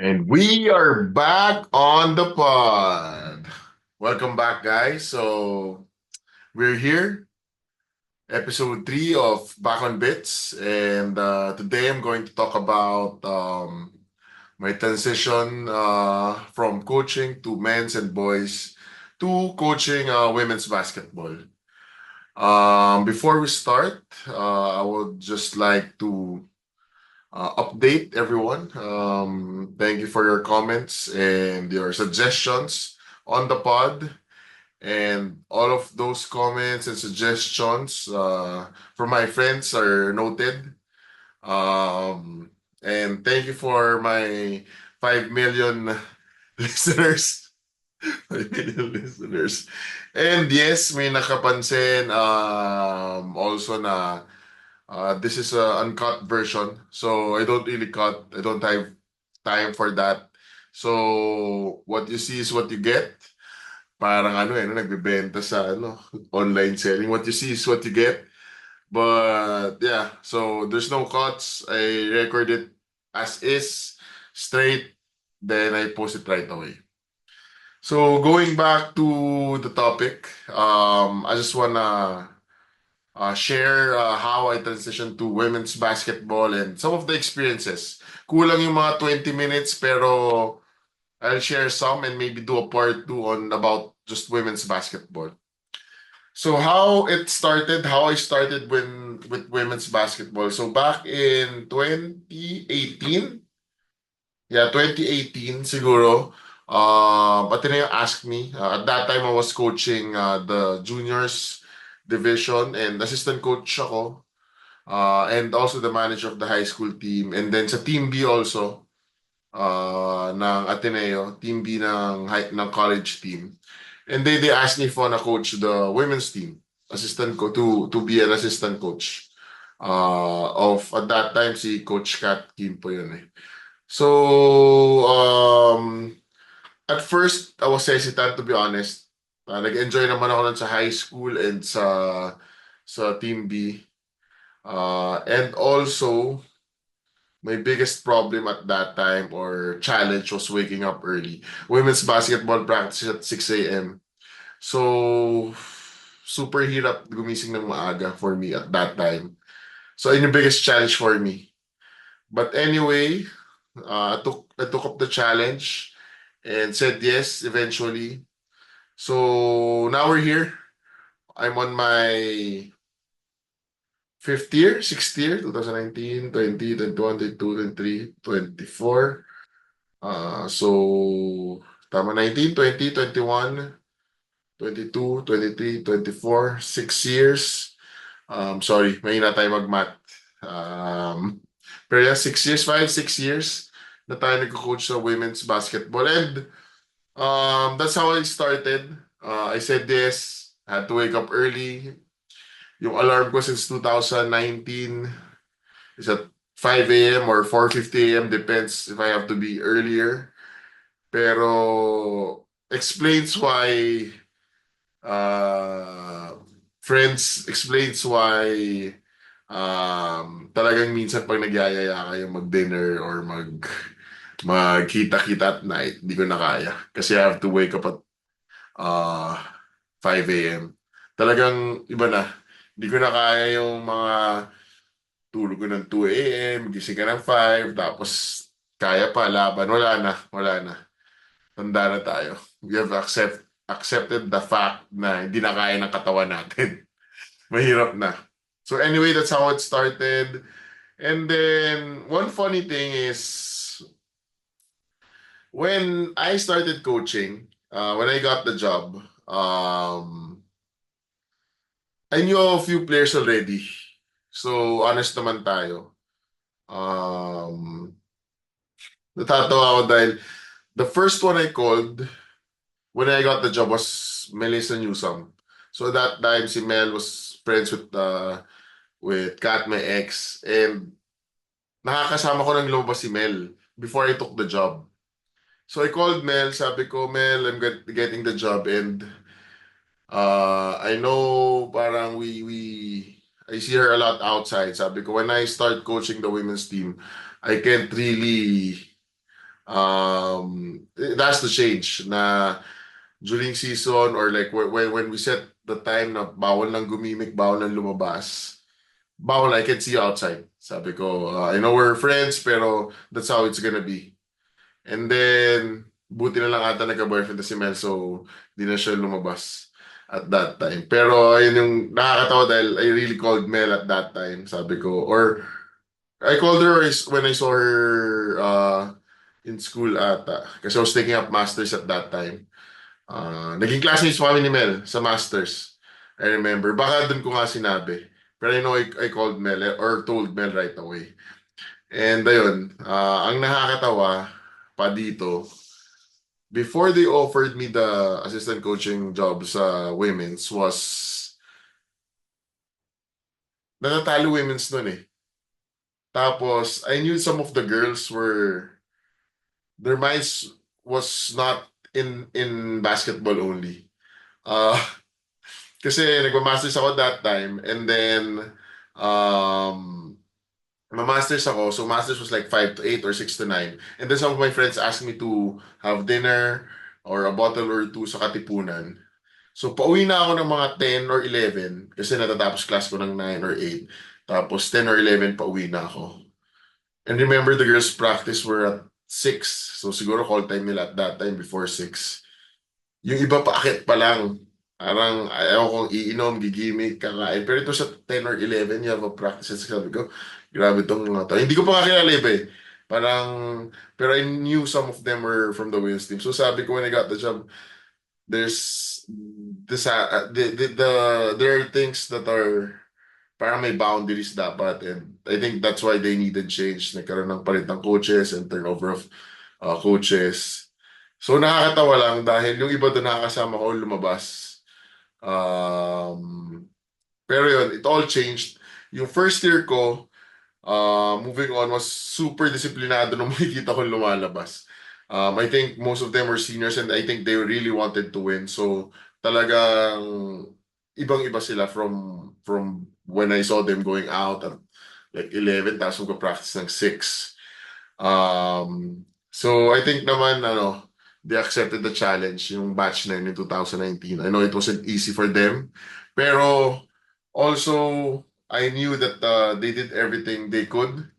And we are back on the pod. Welcome back, guys. So we're here, episode 3 of Back on Bits. And today I'm going to talk about my transition from coaching to men's and boys to coaching women's basketball. Before we start, I would just like to update everyone. Thank you for your comments and your suggestions on the pod. And all of those comments and suggestions from my friends are noted. Um, and thank you for my 5 million listeners. 5 million listeners. And yes, may nakapansin also na this is a uncut version, so I don't really cut. I don't have time for that. So what you see is what you get. Parang ano eh, no, nagbebenta sa online selling. What you see is what you get. But yeah, so there's no cuts. I record it as is, straight, then I post it right away. So going back to the topic, I just wanna share how I transitioned to women's basketball and some of the experiences. Kulang yung mga 20 minutes pero I'll share some and maybe do a part 2 on about just women's basketball. So how it started, how I started with women's basketball. So back in 2018, yeah, 2018 siguro, Ateneo asked me. At that time, I was coaching the juniors division and assistant coach ako. And also the manager of the high school team. And then sa Team B also, ng Ateneo, Team B ng college team. And they asked me for na coach the women's team, assistant ko to be an assistant coach. Of at that time si Coach Kat Kim po yun eh. So at first I was hesitant to be honest. Nag-enjoy naman ako nun sa high school and sa Team B. And also my biggest problem at that time or challenge was waking up early. Women's basketball practice at 6 a.m. So, super hirap gumising ng maaga for me at that time. So, yun yung biggest challenge for me. But anyway, I took up the challenge and said yes eventually. So, now we're here. I'm on my fifth year, sixth year, 2019, 20, 21, 22, 23, 24. So, tama 19, 20, 21, 22, 23, 24, 6 years. Sorry, mahina tayo mag-math. Pero yeah, 6 years, 6 years na tayo nagko-coach sa women's basketball. And that's how I started. I said yes, had to wake up early. Yung alarm ko since 2019 is at 5 a.m. or 4:50 a.m. Depends if I have to be earlier. Pero explains why uh, friends explains why talagang minsan pag nagyayaya kayo mag-dinner or magkita-kita at night, hindi ko na kaya. Kasi I have to wake up at uh, 5 a.m. Talagang iba na. Hindi ko na kaya yung mga tulog ko ng 2 a.m., gising ka ng 5, tapos kaya pa, laban. Wala na, wala na. Tanda na tayo. We have accepted the fact na hindi na kaya ng katawan natin. Mahirap na. So anyway, that's how it started. And then, one funny thing is, when I started coaching, when I got the job, I knew a few players already. So, honest naman tayo. Um, Natatawa ako dahil the first one I called when I got the job was Melissa Newsome. So that time si Mel was friends with Kat, my ex, and nakakasama ko ng lumabas si Mel before I took the job. So I called Mel, sabi ko, Mel, I'm getting the job and I know parang I see her a lot outside. Sabi ko, when I start coaching the women's team, I can't really It has to change na during season or like when we set the time na bawal nang gumimik, bawal nang lumabas, bawal, I can see you outside. Sabi ko, I know we're friends, pero that's how it's gonna be. And then, buti na lang ata nagka-boyfriend na si Mel, so di na siya lumabas at that time. Pero ayun yung nakakatawa dahil I really called Mel at that time. Sabi ko, or I called her when I saw her in school ata. Kasi I was taking up masters at that time. Naging classmates pa kami ni Mel sa masters. I remember. Baka dun ko nga sinabi. Pero I know I called Mel or told Mel right away. And ayun, ang nakakatawa pa dito, before they offered me the assistant coaching job sa women's was natatalo women's nun eh. Tapos, I knew some of the girls were, their minds was not in basketball only. Uh, kasi nagma-masters ako that time and then um ma-masters ako. So masters was like 5 to 8 or 6 to 9. And then some of my friends asked me to have dinner or a bottle or two sa Katipunan. So pauwi na ako ng mga 10 or 11 kasi natatapos class ko ng 9 or 8. Tapos 10 or 11 pauwi na ako. And remember the girls practice were at 6. So siguro call time nila at that time before 6. Yung iba paakit pa lang. Parang ayaw kong iinom, gigimik, kakain. Pero ito sa 10 or 11, you have a practice. Sabi ko, grabe tong mga to. Hindi ko pa nga kilala iba eh. Parang, pero I knew some of them were from the Wales team. So sabi ko when I got the job, there's this, there are things that are parang may boundaries dapat. And I think that's why they needed change. Nagkaroon ng palit ng coaches and turnover of coaches. So nakakatawa lang dahil yung iba doon nakakasama ko lumabas. Um, pero yun, it all changed. Yung first year ko, moving on, was super disiplinado nung makikita ko lumalabas. I think most of them were seniors and I think they really wanted to win. So talagang ibang-iba sila from when I saw them going out at like 11 tapos mag-practice ng 6. So I think naman they accepted the challenge yung batch na yun in 2019. I know it wasn't easy for them, pero also I knew that they did everything they could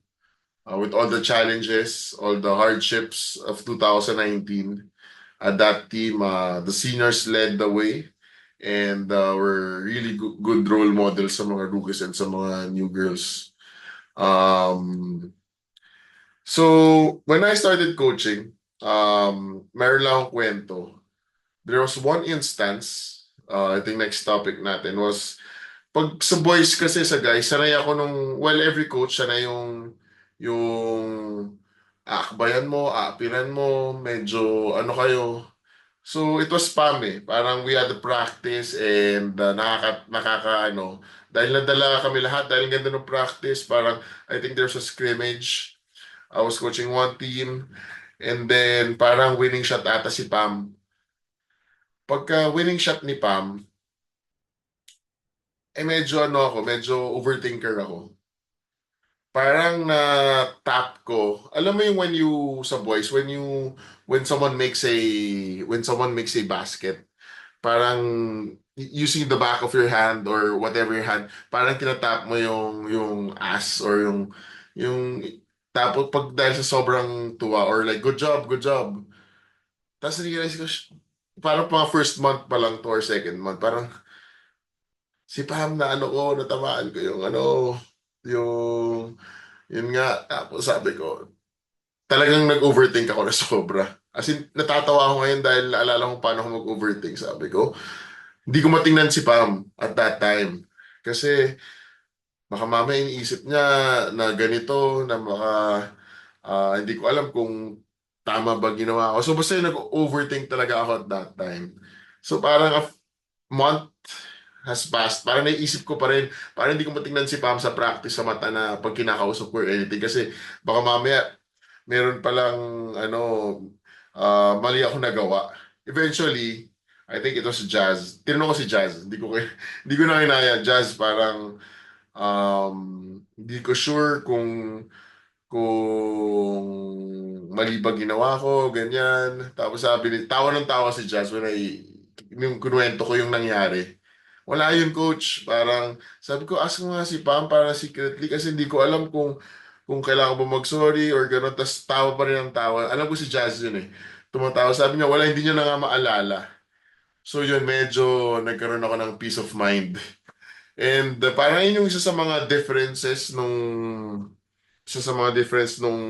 with all the challenges, all the hardships of 2019. That team, the seniors led the way and were really good role models sa mga rookies and sa mga new girls. Um, So, when I started coaching, meron lang akong kwento. There was one instance, I think next topic natin was, pag sa boys kasi sa guys, sanay ako nung, well, every coach, sanay yung aakbayan mo, aapiran mo, medyo ano kayo. So, it was spam eh. Parang we had the practice and dahil nadala kami lahat, dahil ganda ng practice, parang I think there's a scrimmage. I was coaching one team and then parang winning shot ata si Pam. Pagka winning shot ni Pam, medyo medyo overthinker ako. Parang na tap ko. Alam mo yung when you sa boys, when someone makes a basket, parang using the back of your hand or whatever your hand, parang tinatap mo yung ass or yung tapos pag dahil sa sobrang tuwa or like good job, good job. Tapos realize ko, parang mga first month pa lang to or second month, parang si Pam na natamaan ko yung, yun nga, tapos sabi ko, talagang nag-overthink ako na sobra. As in, natatawa ako ngayon dahil naalala ko paano ako mag-overthink. Sabi ko, hindi ko matingnan si Pam at that time. Kasi baka mamaya iniisip niya na ganito, na baka hindi ko alam kung tama ba ginawa ko. So basta yung nag-overthink talaga ako at that time. So parang a month has passed. Parang naisip ko pa rin, parang hindi ko matingnan si Pam sa practice sa mata na pag kinakausap ko or anything. Kasi baka mamaya meron palang mali ako nagawa. Eventually, I think it was Jazz. Tinanong ko si Jazz. Hindi ko na kinaya. Jazz parang hindi ko sure kung kung mali ba ginawa ko, ganyan. Tapos sabi ni, tawa ng tawa si Jazz when yung kinuwento ko yung nangyari. Wala yun, coach. Parang, sabi ko, ask mo nga si Pam para secretly kasi hindi ko alam kung kailangan ba mag-sorry or gano'n. Tapos tawa pa rin ang tawa. Alam ko si Jazz yun eh. Tumatawa. Sabi niya, wala, hindi niya na nga maalala. So yun, medyo nagkaroon ako ng peace of mind. And parang yun yung isa sa mga difference nung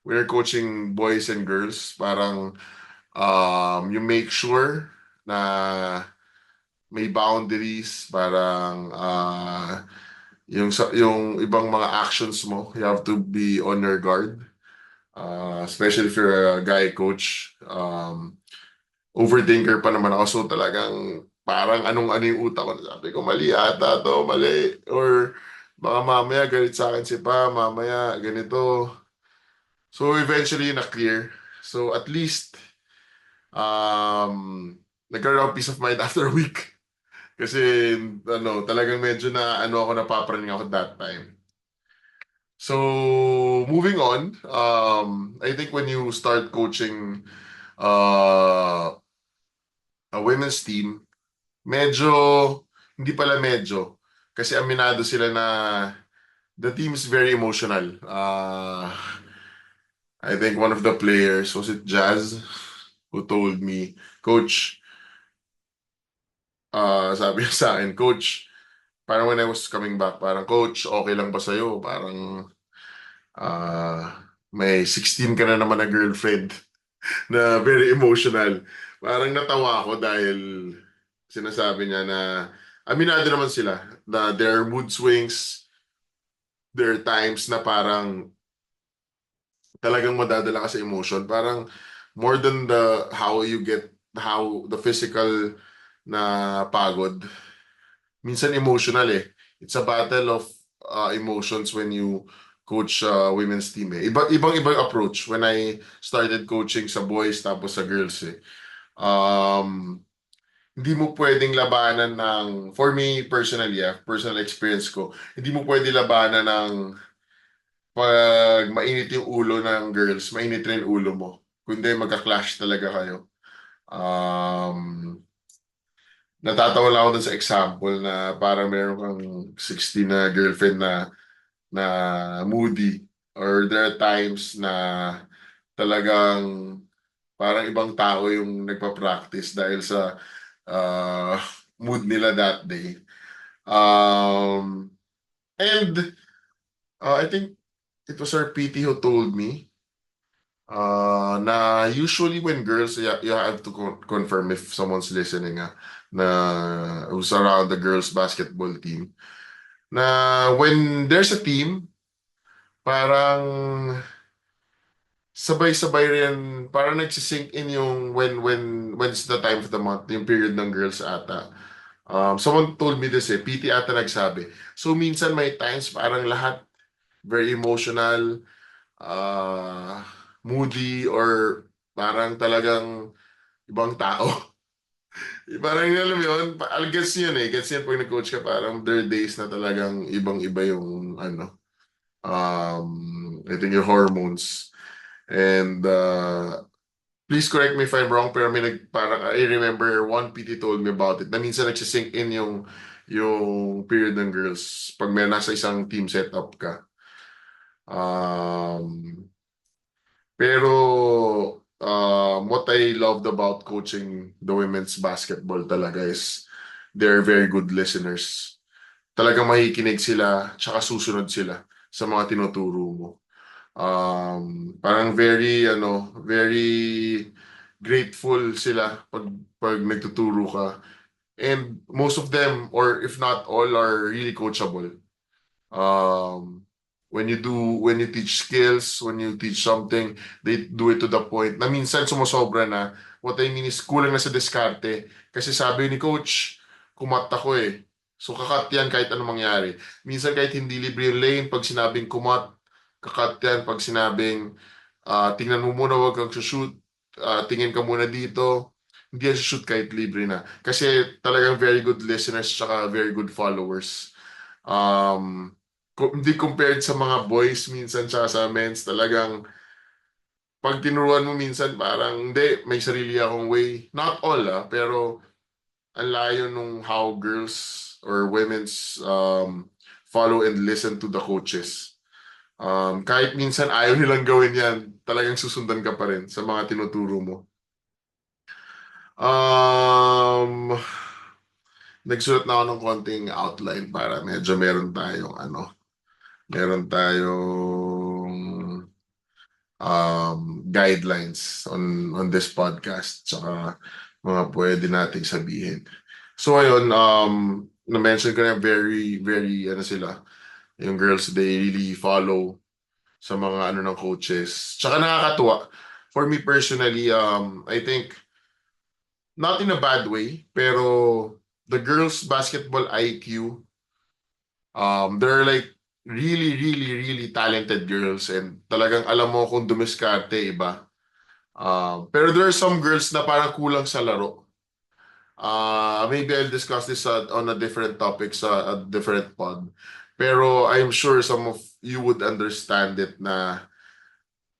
we're coaching boys and girls. Parang you make sure na may boundaries, parang yung ibang mga actions mo, you have to be on your guard. Especially if you're a guy coach. Overthinker pa naman ako, so talagang parang anong-ano yung utak ko. Sabi ko, mali ata to, mali. Or baka mamaya galit sa akin si Pa, mamaya ganito. So eventually na-clear. So at least nagkaroon ako peace of mind after a week. Kasi talagang medyo na ako napapraning ako that time. So moving on, I think when you start coaching uh, a women's team, medyo, hindi pala medyo, kasi aminado sila na the team is very emotional. I think one of the players, was it Jazz, who told me, Coach, sabi niya sa akin, Coach, parang when I was coming back, parang, Coach, okay lang ba sa'yo? Parang, may 16 ka na naman na girlfriend na very emotional. Parang natawa ako dahil sinasabi niya na aminado naman sila na there are mood swings, there are times na parang talagang madadala ka sa emotion. Parang more than how the physical na pagod, minsan emotional eh. It's a battle of emotions when you coach women's team eh. Ibang approach when I started coaching sa boys tapos sa girls eh. Um, Hindi mo pwedeng labanan for me personally, personal experience ko, hindi mo pwedeng labanan ng pag mainit yung ulo ng girls, mainit rin yung ulo mo. Kundi magka-clash talaga kayo. Um, Natatawa lang ako dun sa example na parang meron kang 16 na girlfriend na moody, or there are times na talagang parang ibang tao yung nagpa-practice dahil sa uh, mood nila that day. And I think it was our PT who told me na usually when girls, you have to confirm if someone's listening na who's around the girls basketball team, na when there's a team, parang sabay-sabay rin, parang nagsisink in yung when's the time of the month, yung period ng girls ata. Someone told me this PT ata nagsabi. So minsan may times parang lahat very emotional, uh, moody, or parang talagang ibang tao. Parang alam mo yun, gets yun eh. Gets yun pag nag-coach ka, parang there are days na talagang ibang-iba yung I think your hormones. And please correct me if I'm wrong, pero parang I remember one PT told me about it, na minsan nagsisink in yung period ng girls pag may nasa isang team setup ka. Um, pero what I loved about coaching the women's basketball talaga is they're very good listeners. Talagang makikinig sila, tsaka susunod sila sa mga tinuturo mo. Parang very grateful sila pag nagtuturo ka. And most of them, or if not all, are really coachable. Um, when you teach skills, when you teach something, they do it to the point na minsan sumusobra na. What I mean is kulang na sa diskarte. Kasi sabi ni coach, kumat ako eh. So kakat yan kahit anong mangyari. Minsan kahit hindi libre yung lane, pag sinabing kumat, kakat yan. Pag sinabing tingnan mo muna, wag kang shoot, tingin ka muna dito, hindi yan shoot kahit libre na. Kasi talagang very good listeners tsaka very good followers. Um, hindi compared sa mga boys minsan tsaka sa men's, talagang pag tinuruan mo minsan parang hindi, may sarili akong way. Not all pero ang layo nung how girls or women's follow and listen to the coaches. Kahit minsan ayaw nilang gawin yan, talagang susundan ka pa rin sa mga tinuturo mo. Um, Nagsulat na ako ng konting outline para medyo meron tayong guidelines on this podcast tsaka mga pwede nating sabihin. So ayun, na-mention ko na very, very, sila, yung girls, they really follow sa mga ng coaches. Tsaka nakakatuwa. For me personally, I think, not in a bad way, pero the girls basketball IQ, they're like really, really, really talented girls and talagang alam mo kung dumiskarte, iba. Pero there are some girls na parang kulang sa laro. Maybe I'll discuss this on a different topic sa a different pod. Pero I'm sure some of you would understand it na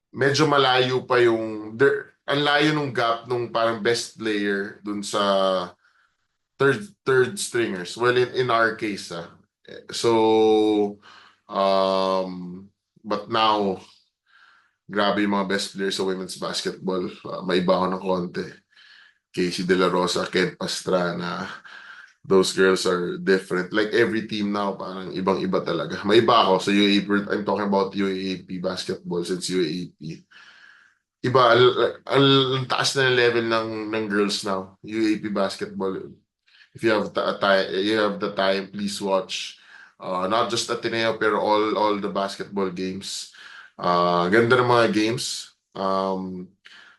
medyo malayo pa ang layo nung gap nung parang best player dun sa third stringers. Well, in our case, so but now grabe yung mga best players sa women's basketball. Maiba ako ng konti. Casey De La Rosa, Ken Pastrana. Those girls are different. Like every team now, parang ibang-iba talaga. Maiba ako sa UAP. I'm talking about UAP basketball since UAP. Iba, ang taas na ng level ng girls now. UAP basketball. If you have the time, please watch. Not just Ateneo, pero all the basketball games. Ganda ng mga games.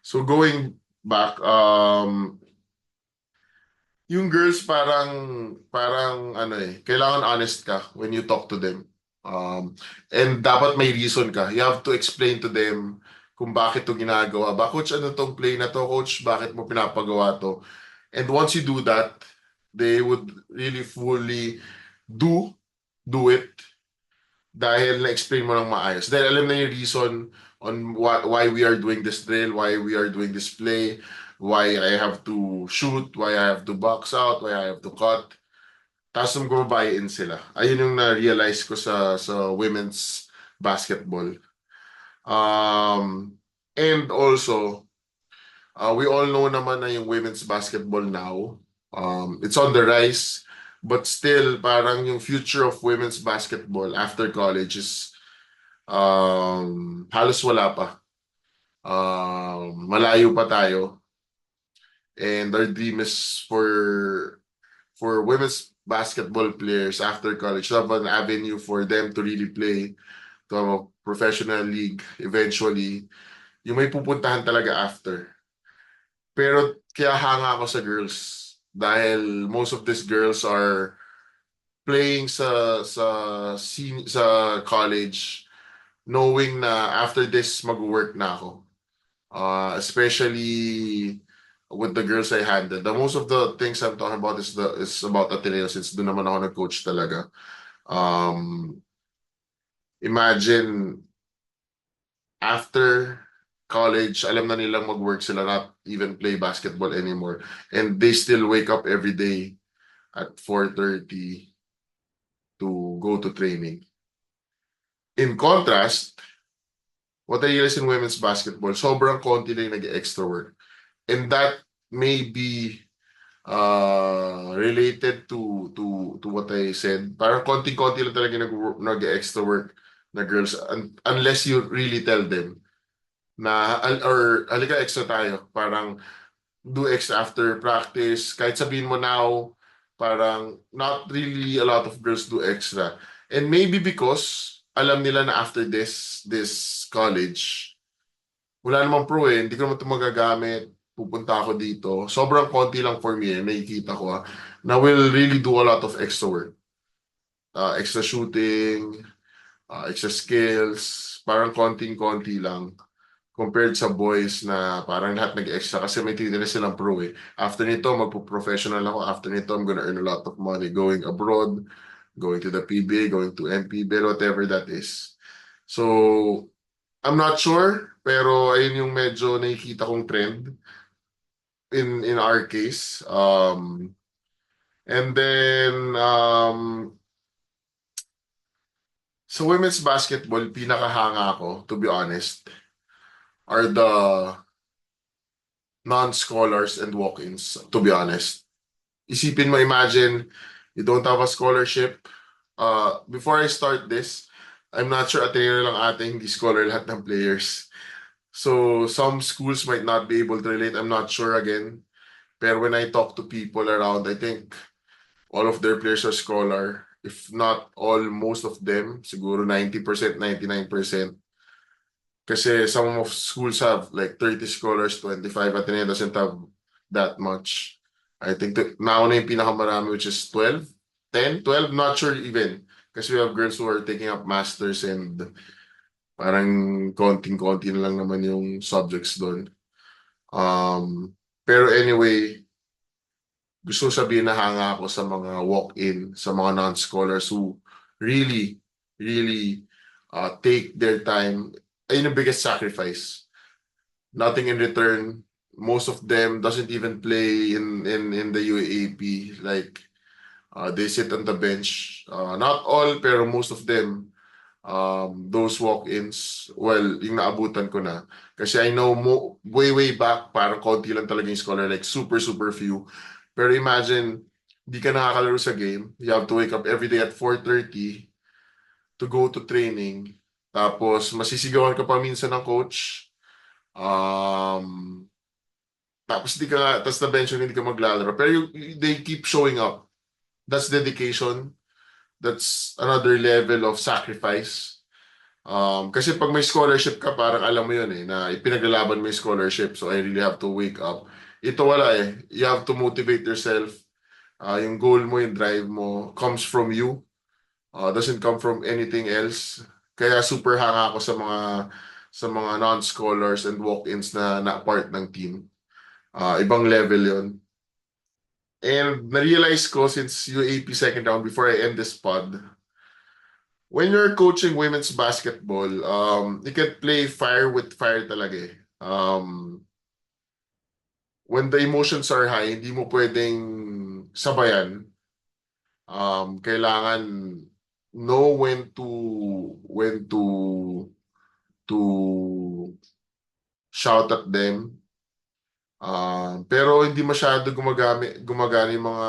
So going back, yung girls parang kailangan honest ka when you talk to them. And dapat may reason ka. You have to explain to them kung bakit to ginagawa. Coach, ano tong play na to? Coach, bakit mo pinapagawa to? And once you do that, they would really fully do do it dahil na-explain mo ng maayos. Dahil alam na yung reason on why we are doing this drill, why we are doing this play, why I have to shoot, why I have to box out, why I have to cut. Tapos nung gumabuy-in sila. Ayun yung na-realize ko sa women's basketball. And also, we all know naman na yung women's basketball now, it's on the rise. But still, parang yung future of women's basketball after college is halos wala pa. Malayo pa tayo. And our dream is for women's basketball players after college to have an avenue for them to really play to have a professional league eventually. Yung may pupuntahan talaga after. Pero kaya hanga ako sa girls dahil most of these girls are playing sa college knowing na after this mag-work na ako. Especially with the girls I handled. The most of the things I'm talking about is about Ateneo since doon naman ako nag-coach talaga. Imagine after college, alam na nilang mag-work sila, not even play basketball anymore. And they still wake up every day at 4:30 to go to training. In contrast, what I realize in women's basketball, sobrang konti na yung nag-extra work. And that may be related to what I said. Parang konting-konti lang talaga nag-extra work na girls unless you really tell them na or halika extra tayo. Parang do extra after practice. Kahit sabihin mo now, parang not really a lot of girls do extra. And maybe because alam nila na after this college, wala namang pro hindi ko naman ito magagamit, pupunta ako dito. Sobrang konti lang for me nakikita ko na will really do a lot of extra work. Extra shooting, extra skills, parang konting-konti lang compared sa boys na parang lahat nag-extra kasi may tinitira silang pro. After nito, magpo-professional ako. After nito, I'm gonna earn a lot of money going abroad. going to the PBA, going to MPBL, whatever that is. So, I'm not sure, pero ayun yung medyo nakikita kong trend in our case. And then, sa women's basketball, pinakahanga ko, to be honest, are the non-scholars and walk-ins, to be honest. Isipin mo, imagine, you don't have a scholarship. Before I start this, I'm not sure Ateneo lang ate, hindi scholar lahat ng players. So, some schools might not be able to relate. I'm not sure again. Pero when I talk to people around, I think all of their players are scholar. If not all, most of them, siguro 90%, 99%. Kasi some of schools have like 30 scholars, 25. Ateneo doesn't have that much. I think now na yung pinakamarami, which is 12, 10, 12, not sure even. Kasi we have girls who are taking up masters and parang konting-konti na lang naman yung subjects doon. Pero anyway, gusto sabihin na hanga ako sa mga walk-in, sa mga non-scholars who really, really take their time. Ayun yung biggest sacrifice. Nothing in return. Most of them doesn't even play in the UAAP. Like, they sit on the bench. Not all, pero most of them, those walk-ins, well, yung naabutan ko na. Kasi I know way back, parang konti lang talaga yung scholar, like super, super few. Pero imagine, di ka nakakalaro sa game. You have to wake up every day at 4:30 to go to training. Tapos, masisigawan ka pa minsan ng coach. Tapos di ka, tapos na-bench hindi ka maglalaro. Pero they keep showing up. That's dedication. That's another level of sacrifice. Kasi pag may scholarship ka, parang alam mo yun na ipinaglalaban mo yung scholarship. So I really have to wake up. Ito wala eh. You have to motivate yourself. Yung goal mo, yung drive mo, comes from you. Doesn't come from anything else. Kaya super hanga ako sa mga non-scholars and walk-ins na part ng team. Ibang level yon. And na-realize ko since UAP second round before I end this pod, when you're coaching women's basketball, you can play fire with fire talaga eh. When the emotions are high, hindi mo pwedeng sabayan. Kailangan know when to shout at them. Pero hindi masyado gumagana yung mga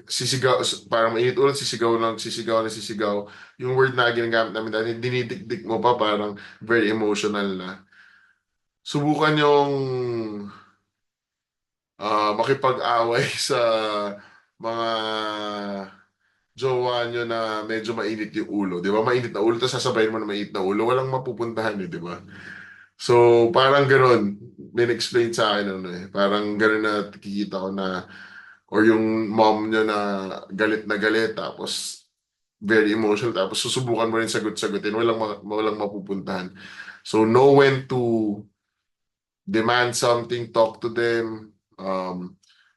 sisigaw, parang mainit ulit, sisigaw. Yung word na ginagamit namin dahil dinidikdik mo pa, parang very emotional na. Subukan yung makipag-away sa mga jowa nyo na medyo mainit yung ulo. Di ba? Mainit na ulo, tapos sasabayin mo na mainit na ulo. Walang mapupuntahan di ba? So, parang ganun. May explain sa akin Parang ganun na kikita ko na or yung mom nyo na galit tapos very emotional tapos susubukan mo rin sagot-sagutin. Walang mapupuntahan. So, know when to demand something, talk to them,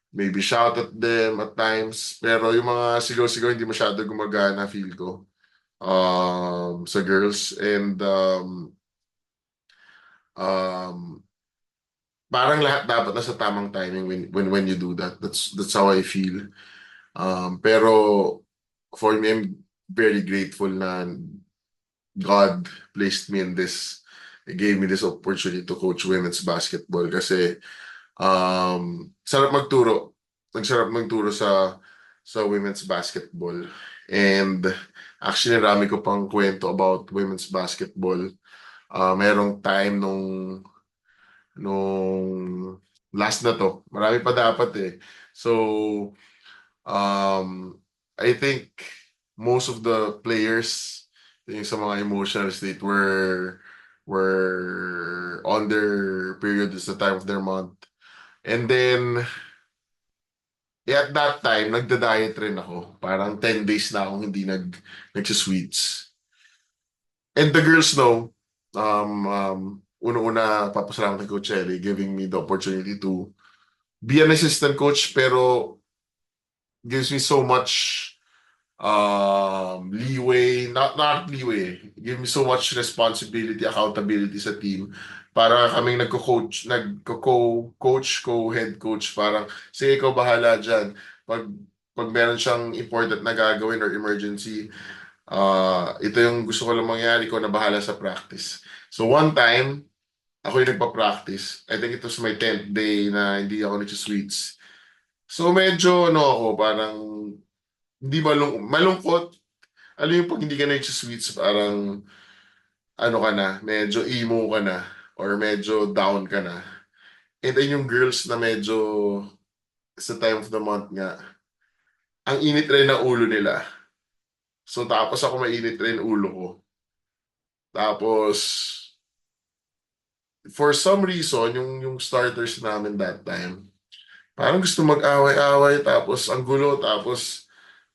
maybe shout at them at times. Pero yung mga sigaw-sigaw hindi masyado gumagana, feel ko, sa girls. And parang lahat dapat nasa tamang timing when you do that. That's how I feel. Pero for me, I'm very grateful na God placed me in this, gave me this opportunity to coach women's basketball kasi sarap magturo. Nagsarap magturo sa women's basketball. And actually, marami ko pang kwento about women's basketball. Merong time nung last na to. Marami pa dapat eh. So, I think most of the players yung sa mga emotional state were on their period is the time of their month. And then, at that time, nagda-diet rin ako. Parang 10 days na akong hindi nagsisweets. And the girls know, una-una, papasalamat kay Coach Ellie giving me the opportunity to be an assistant coach pero gives me so much leeway, not leeway, give me so much responsibility, accountability sa team. Para kaming nagko-coach, co-head coach, parang, sige, ikaw bahala dyan. Pag meron siyang important na gagawin or emergency, ito yung gusto ko lang mangyari, ko na bahala sa practice. So one time, ako yung nagpa-practice. I think it was my 10th day na hindi ako nag-sweets. So medyo ano ako, parang hindi malungkot. Alam yung pag hindi ka nag-sweets, parang ano ka na, medyo emo ka na or medyo down ka na. And then yung girls na medyo sa time of the month nga, ang init rin ng ulo nila. So tapos ako mainit rin ulo ko. Tapos for some reason, yung starters namin that time, parang gusto mag-away-away, tapos ang gulo, tapos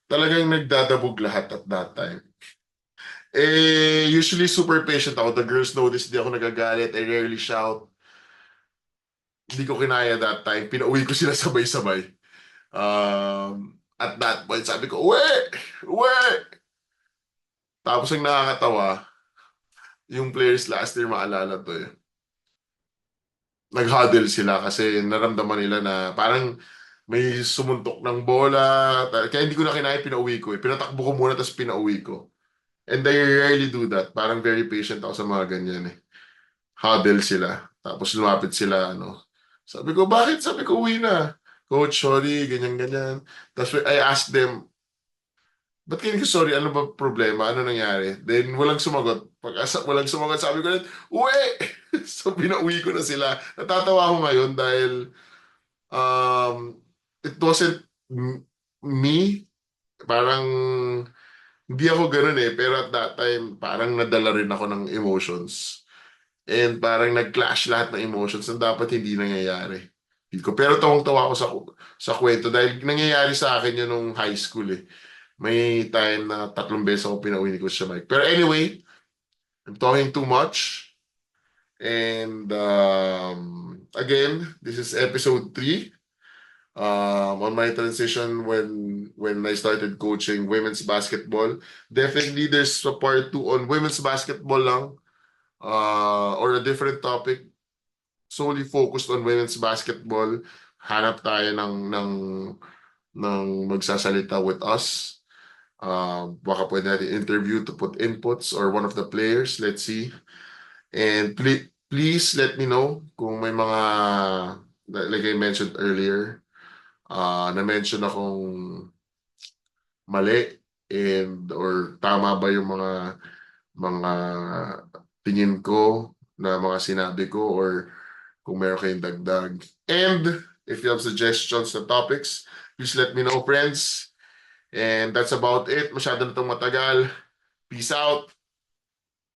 talagang nagdadabog lahat at that time. Usually super patient ako. The girls know this, di ako nagagalit. I rarely shout. Hindi ko kinaya that time. Pinauwi ko sila sabay-sabay. At that point, sabi ko, uwe! Uwe! Tapos ang nakakatawa, yung players last year, maalala to eh. Nag-huddle sila kasi naramdaman nila na parang may sumuntok ng bola. Kaya hindi ko na kinaya, pinauwi ko eh. Pinatakbo ko muna, tapos pinauwi ko. And I rarely do that. Parang very patient ako sa mga ganyan eh. Huddle sila. Tapos lumapit sila, ano. Sabi ko, bakit? Sabi ko, uwi na. Coach, sorry, ganyan-ganyan. Tapos I asked them, ba't kayo sorry? Ano ba problema? Ano nangyari? Then walang sumagot. Walang sumagot, sabi ko ulit, uwi! So pinauwi ko na sila. Natatawa ako ngayon dahil it wasn't me. Parang hindi ako ganun eh. Pero at that time, parang nadala rin ako ng emotions. And parang nag-clash lahat ng emotions na dapat hindi nangyayari. Pero tawang-tawa ako sa kwento dahil nangyayari sa akin yun nung high school eh. May time na 3 beses ako pinauwi ni Coach Mike. Pero anyway, I'm talking too much. And again, this is episode 3. On my transition when I started coaching women's basketball. Definitely there's a part 2 on women's basketball lang. Or a different topic solely focused on women's basketball. Hanap tayo ng magsasalita with us. Baka pwede natin interview to put inputs or one of the players. Let's see. And please let me know kung may mga, like I mentioned earlier, na-mention akong mali or tama ba yung mga tingin ko na mga sinabi ko or kung meron kayong dagdag. And if you have suggestions na topics, please let me know, friends. And that's about it. Masyado na itong matagal. Peace out.